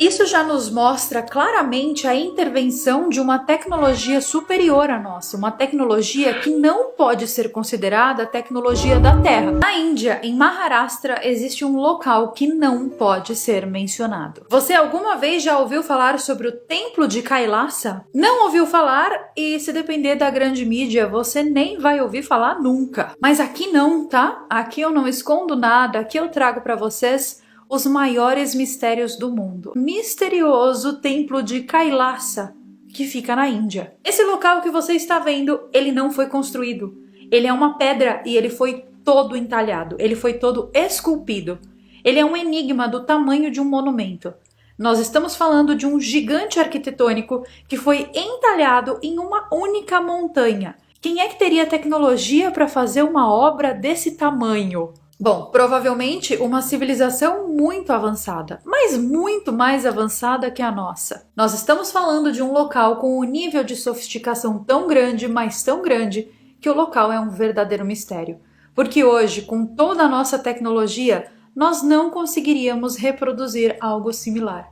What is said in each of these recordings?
Isso já nos mostra claramente a intervenção de uma tecnologia superior à nossa, uma tecnologia que não pode ser considerada a tecnologia da Terra. Na Índia, em Maharashtra, existe um local que não pode ser mencionado. Você alguma vez já ouviu falar sobre o Templo de Kailasa? Não ouviu falar e, se depender da grande mídia, você nem vai ouvir falar nunca. Mas aqui não, tá? Aqui eu não escondo nada, aqui eu trago para vocês os maiores mistérios do mundo. Misterioso Templo de Kailasa, que fica na Índia. Esse local que você está vendo, ele não foi construído. Ele é uma pedra e ele foi todo entalhado, ele foi todo esculpido. Ele é um enigma do tamanho de um monumento. Nós estamos falando de um gigante arquitetônico que foi entalhado em uma única montanha. Quem é que teria tecnologia para fazer uma obra desse tamanho? Bom, provavelmente uma civilização muito avançada, mas muito mais avançada que a nossa. Nós estamos falando de um local com um nível de sofisticação tão grande, mas tão grande, que o local é um verdadeiro mistério. Porque hoje, com toda a nossa tecnologia, nós não conseguiríamos reproduzir algo similar.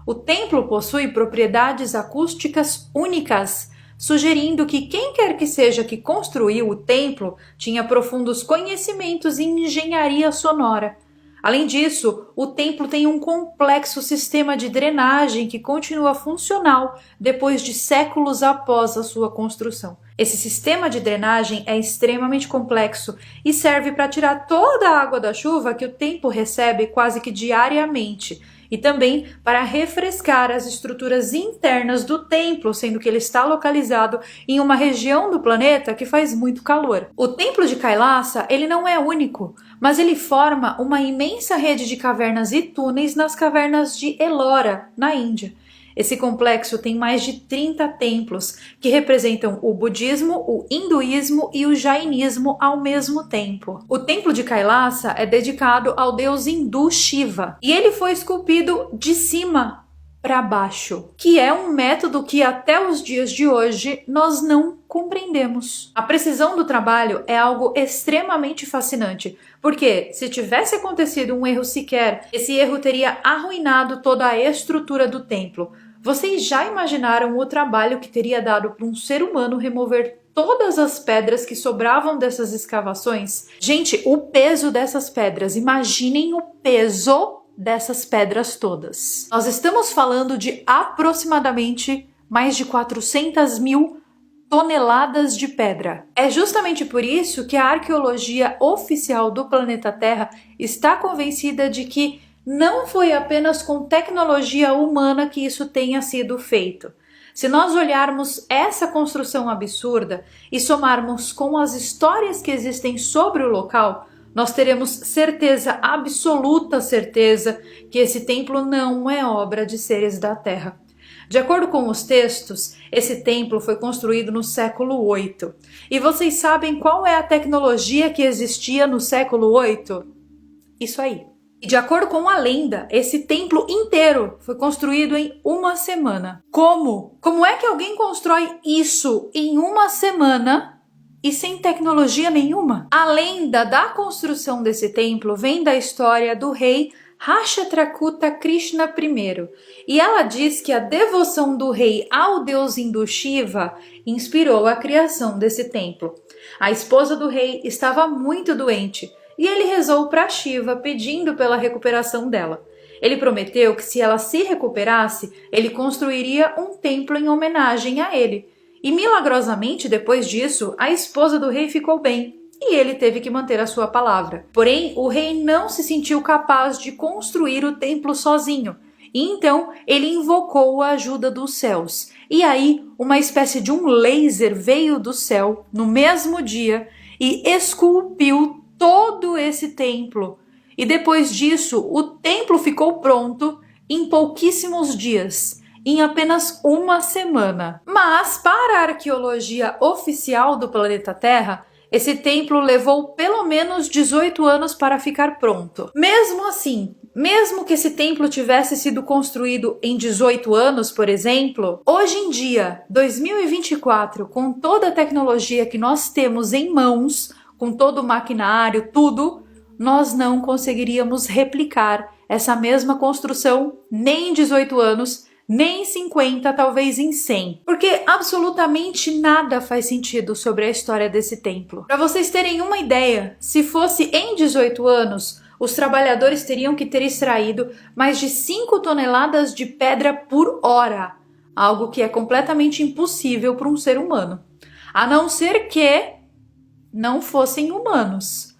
O templo possui propriedades acústicas únicas, sugerindo que quem quer que seja que construiu o templo tinha profundos conhecimentos em engenharia sonora. Além disso, o templo tem um complexo sistema de drenagem que continua funcional depois de séculos após a sua construção. Esse sistema de drenagem é extremamente complexo e serve para tirar toda a água da chuva que o templo recebe quase que diariamente, e também para refrescar as estruturas internas do templo, sendo que ele está localizado em uma região do planeta que faz muito calor. O Templo de Kailasa, ele não é único, mas ele forma uma imensa rede de cavernas e túneis nas cavernas de Ellora, na Índia. Esse complexo tem mais de 30 templos, que representam o budismo, o hinduísmo e o jainismo ao mesmo tempo. O Templo de Kailasa é dedicado ao deus hindu Shiva, e ele foi esculpido de cima para baixo, que é um método que até os dias de hoje nós não compreendemos. A precisão do trabalho é algo extremamente fascinante, porque se tivesse acontecido um erro sequer, esse erro teria arruinado toda a estrutura do templo. Vocês já imaginaram o trabalho que teria dado para um ser humano remover todas as pedras que sobravam dessas escavações? Gente, o peso dessas pedras, imaginem o peso dessas pedras todas. Nós estamos falando de aproximadamente mais de 400 mil toneladas de pedra. É justamente por isso que a arqueologia oficial do planeta Terra está convencida de que não foi apenas com tecnologia humana que isso tenha sido feito. Se nós olharmos essa construção absurda e somarmos com as histórias que existem sobre o local, nós teremos certeza, absoluta certeza, que esse templo não é obra de seres da Terra. De acordo com os textos, esse templo foi construído no século VIII. E vocês sabem qual é a tecnologia que existia no século VIII? Isso aí. E de acordo com a lenda, esse templo inteiro foi construído em uma semana. Como? Como é que alguém constrói isso em uma semana e sem tecnologia nenhuma? A lenda da construção desse templo vem da história do rei Rashtrakuta Krishna I, e ela diz que a devoção do rei ao deus hindu Shiva inspirou a criação desse templo. A esposa do rei estava muito doente, e ele rezou para Shiva pedindo pela recuperação dela. Ele prometeu que se ela se recuperasse, ele construiria um templo em homenagem a ele. E milagrosamente, depois disso, a esposa do rei ficou bem, e ele teve que manter a sua palavra. Porém, o rei não se sentiu capaz de construir o templo sozinho, e então ele invocou a ajuda dos céus. E aí, uma espécie de um laser veio do céu no mesmo dia e esculpiu todo esse templo. E depois disso, o templo ficou pronto em pouquíssimos dias, em apenas uma semana. Mas, para a arqueologia oficial do planeta Terra, esse templo levou pelo menos 18 anos para ficar pronto. Mesmo assim, mesmo que esse templo tivesse sido construído em 18 anos, por exemplo, hoje em dia, 2024, com toda a tecnologia que nós temos em mãos, com todo o maquinário, tudo, nós não conseguiríamos replicar essa mesma construção nem em 18 anos, nem em 50, talvez em 100. Porque absolutamente nada faz sentido sobre a história desse templo. Para vocês terem uma ideia, se fosse em 18 anos, os trabalhadores teriam que ter extraído mais de 5 toneladas de pedra por hora. Algo que é completamente impossível para um ser humano. A não ser que não fossem humanos.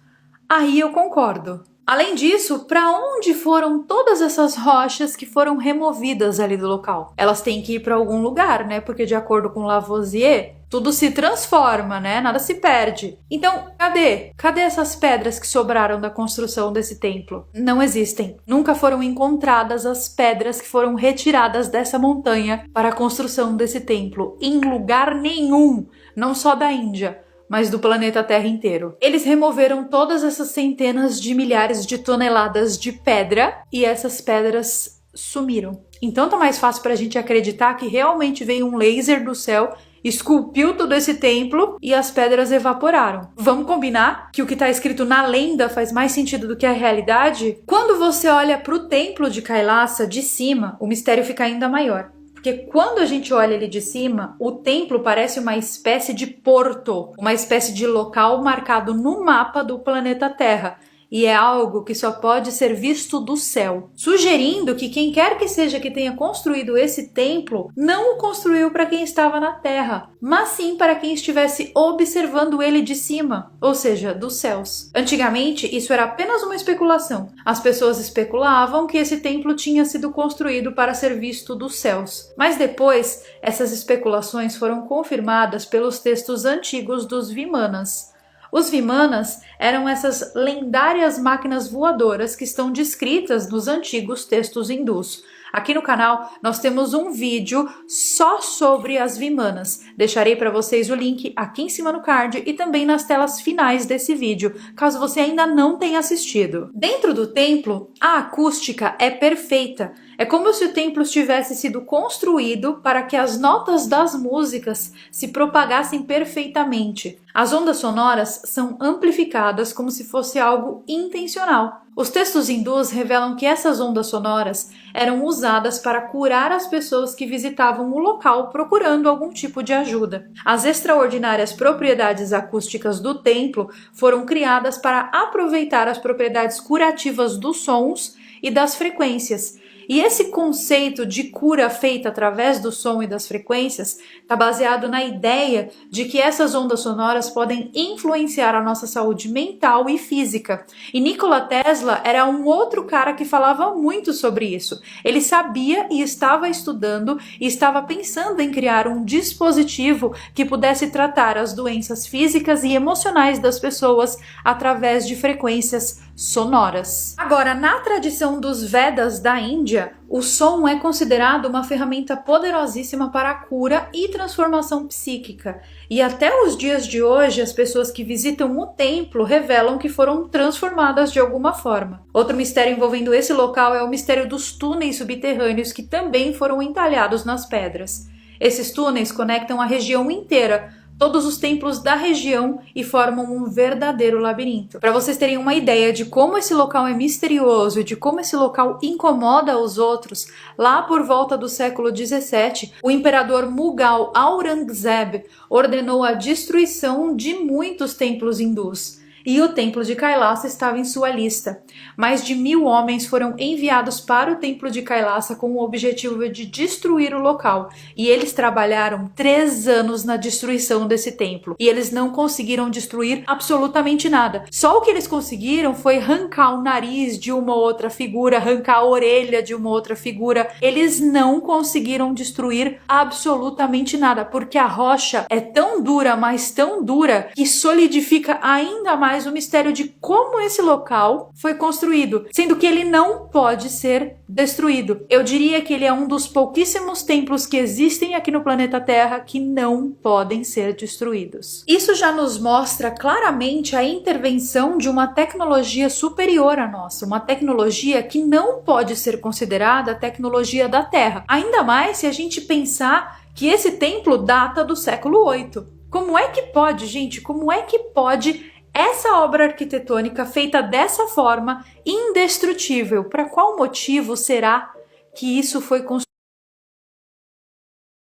Aí eu concordo. Além disso, para onde foram todas essas rochas que foram removidas ali do local? Elas têm que ir para algum lugar, né? Porque de acordo com Lavoisier, tudo se transforma, né? Nada se perde. Então, cadê? Cadê essas pedras que sobraram da construção desse templo? Não existem. Nunca foram encontradas as pedras que foram retiradas dessa montanha para a construção desse templo. Em lugar nenhum, não só da Índia, mas do planeta Terra inteiro. Eles removeram todas essas centenas de milhares de toneladas de pedra e essas pedras sumiram. Então tá mais fácil pra gente acreditar que realmente veio um laser do céu, esculpiu todo esse templo e as pedras evaporaram. Vamos combinar que o que tá escrito na lenda faz mais sentido do que a realidade? Quando você olha pro templo de Kailasa de cima, o mistério fica ainda maior. Porque quando a gente olha ele de cima, o templo parece uma espécie de porto, uma espécie de local marcado no mapa do planeta Terra. E é algo que só pode ser visto do céu, sugerindo que quem quer que seja que tenha construído esse templo não o construiu para quem estava na terra, mas sim para quem estivesse observando ele de cima, ou seja, dos céus. Antigamente, isso era apenas uma especulação. As pessoas especulavam que esse templo tinha sido construído para ser visto dos céus. Mas depois, essas especulações foram confirmadas pelos textos antigos dos Vimanas. Os Vimanas eram essas lendárias máquinas voadoras que estão descritas nos antigos textos hindus. Aqui no canal nós temos um vídeo só sobre as Vimanas. Deixarei para vocês o link aqui em cima no card e também nas telas finais desse vídeo, caso você ainda não tenha assistido. Dentro do templo, a acústica é perfeita. É como se o templo tivesse sido construído para que as notas das músicas se propagassem perfeitamente. As ondas sonoras são amplificadas como se fosse algo intencional. Os textos hindus revelam que essas ondas sonoras eram usadas para curar as pessoas que visitavam o local procurando algum tipo de ajuda. As extraordinárias propriedades acústicas do templo foram criadas para aproveitar as propriedades curativas dos sons e das frequências. E esse conceito de cura feita através do som e das frequências está baseado na ideia de que essas ondas sonoras podem influenciar a nossa saúde mental e física. E Nikola Tesla era um outro cara que falava muito sobre isso. Ele sabia e estava estudando e estava pensando em criar um dispositivo que pudesse tratar as doenças físicas e emocionais das pessoas através de frequências sonoras. Agora, na tradição dos Vedas da Índia, o som é considerado uma ferramenta poderosíssima para a cura e transformação psíquica. E até os dias de hoje, as pessoas que visitam o templo revelam que foram transformadas de alguma forma. Outro mistério envolvendo esse local é o mistério dos túneis subterrâneos que também foram entalhados nas pedras. Esses túneis conectam a região inteira, todos os templos da região, e formam um verdadeiro labirinto. Para vocês terem uma ideia de como esse local é misterioso e de como esse local incomoda os outros, lá por volta do século XVII, o imperador Mughal Aurangzeb ordenou a destruição de muitos templos hindus. E o templo de Kailasa estava em sua lista. Mais de 1000 homens foram enviados para o templo de Kailasa com o objetivo de destruir o local. E eles trabalharam 3 anos na destruição desse templo. E eles não conseguiram destruir absolutamente nada. Só o que eles conseguiram foi arrancar o nariz de uma outra figura, arrancar a orelha de uma outra figura. Eles não conseguiram destruir absolutamente nada, porque a rocha é tão dura, mas tão dura, que solidifica ainda mais o mistério de como esse local foi construído, sendo que ele não pode ser destruído. Eu diria que ele é um dos pouquíssimos templos que existem aqui no planeta Terra que não podem ser destruídos. Isso já nos mostra claramente a intervenção de uma tecnologia superior à nossa, uma tecnologia que não pode ser considerada a tecnologia da Terra, ainda mais se a gente pensar que esse templo data do século VIII. Como é que pode, gente? Como é que pode essa obra arquitetônica feita dessa forma, indestrutível, para qual motivo será que isso foi construído?